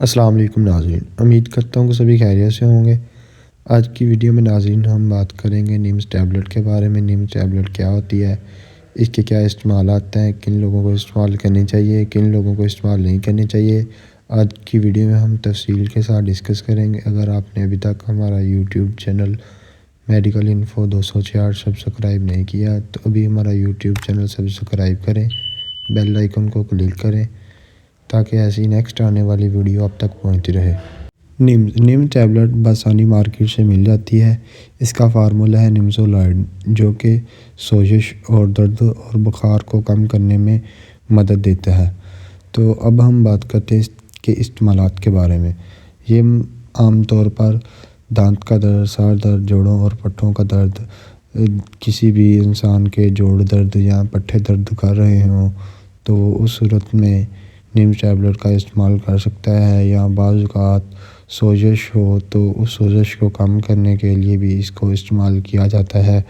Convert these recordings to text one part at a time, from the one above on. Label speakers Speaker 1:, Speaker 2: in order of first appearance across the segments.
Speaker 1: السلام علیکم ناظرین، امید کرتا ہوں کہ سبھی خیریت سے ہوں گے۔ آج کی ویڈیو میں ناظرین ہم بات کریں گے نیمز ٹیبلٹ کے بارے میں۔ نیمز ٹیبلٹ کیا ہوتی ہے، اس کے کیا استعمالات ہیں، کن لوگوں کو استعمال کرنی چاہیے، کن لوگوں کو استعمال نہیں کرنی چاہیے، آج کی ویڈیو میں ہم تفصیل کے ساتھ ڈسکس کریں گے۔ اگر آپ نے ابھی تک ہمارا YouTube channel medical info 266 subscribe نہیں کیا تو ابھی ہمارا یوٹیوب چینل سبسکرائب کریں، بیل آئیکن کو کلک کریں تاکہ ایسی نیکسٹ آنے والی ویڈیو آپ تک پہنچتی رہے۔ نیمز ٹیبلٹ بآسانی مارکیٹ سے مل جاتی ہے۔ اس کا فارمولہ ہے نیمزولائڈ، جو کہ سوزش اور درد اور بخار کو کم کرنے میں مدد دیتا ہے۔ تو اب ہم بات کرتے ہیں اس کے استعمالات کے بارے میں۔ یہ عام طور پر دانت کا درد، سر درد، جوڑوں اور پٹھوں کا درد، کسی بھی انسان کے جوڑ درد یا پٹھے درد کر رہے ہوں تو اس صورت میں نیمز ٹیبلٹ کا استعمال کر سکتا ہے، یا بعض اوقات سوزش ہو تو اس سوزش کو کم کرنے کے لیے بھی اس کو استعمال کیا جاتا ہے۔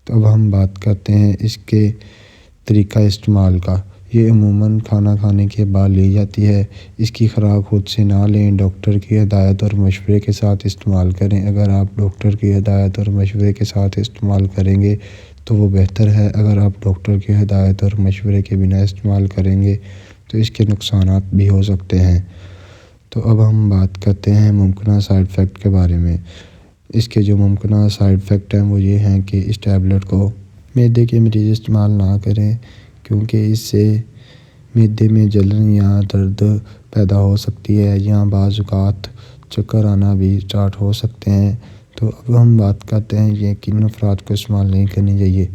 Speaker 1: تو اب ہم بات کرتے ہیں اس کے طریقہ استعمال کا۔ یہ عموماً کھانا کھانے کے بعد لی جاتی ہے۔ اس کی خوراک خود سے نہ لیں، ڈاکٹر کی ہدایت اور مشورے کے ساتھ استعمال کریں۔ اگر آپ ڈاکٹر کی ہدایت اور مشورے کے ساتھ استعمال کریں گے تو وہ بہتر ہے۔ اگر آپ ڈاکٹر کی ہدایت اور مشورے کے بنا استعمال کریں گے تو اس کے نقصانات بھی ہو سکتے ہیں۔ تو اب ہم بات کرتے ہیں ممکنہ سائیڈ ایفیکٹ کے بارے میں۔ اس کے جو ممکنہ سائیڈ ایفیکٹ ہیں وہ یہ ہیں کہ اس ٹیبلٹ کو معدے کے مریض استعمال نہ کریں، کیونکہ اس سے معدے میں جلن یا درد پیدا ہو سکتی ہے، یا بعض اوقات چکر آنا بھی اسٹارٹ ہو سکتے ہیں۔ تو اب ہم بات کرتے ہیں یہ کن افراد کو استعمال نہیں کرنی چاہیے۔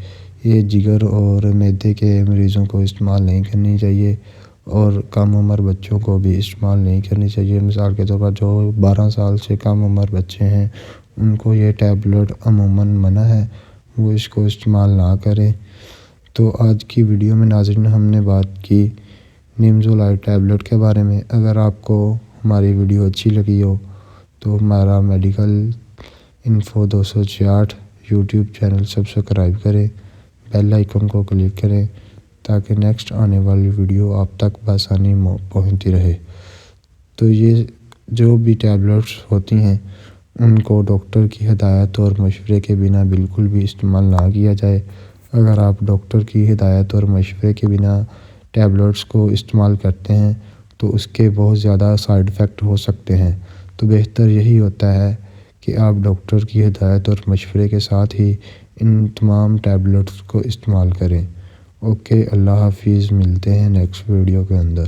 Speaker 1: یہ جگر اور معدے کے مریضوں کو استعمال نہیں کرنی چاہیے، اور کم عمر بچوں کو بھی استعمال نہیں کرنی چاہیے۔ مثال کے طور پر جو 12 سال سے کم عمر بچے ہیں ان کو یہ ٹیبلٹ عموماً منع ہے، وہ اس کو استعمال نہ کریں۔ تو آج کی ویڈیو میں ناظرین ہم نے بات کی نیمزولائڈ ٹیبلٹ کے بارے میں۔ اگر آپ کو ہماری ویڈیو اچھی لگی ہو تو ہمارا medical info 266 YouTube channel subscribe کریں، بیل آئیکن کو کلک کریں تاکہ نیکسٹ آنے والی ویڈیو آپ تک بآسانی پہنچتی رہے۔ تو یہ جو بھی ٹیبلٹس ہوتی ہیں ان کو ڈاکٹر کی ہدایت اور مشورے کے بنا بالکل بھی استعمال نہ کیا جائے۔ اگر آپ ڈاکٹر کی ہدایت اور مشورے کے بنا ٹیبلٹس کو استعمال کرتے ہیں تو اس کے بہت زیادہ سائیڈ ایفیکٹ ہو سکتے ہیں۔ تو بہتر یہی ہوتا ہے کہ آپ ڈاکٹر کی ہدایت اور مشورے کے ساتھ ہی ان تمام ٹیبلٹس کو استعمال کریں۔ اوکے، اللہ حافظ، ملتے ہیں نیکسٹ ویڈیو کے اندر۔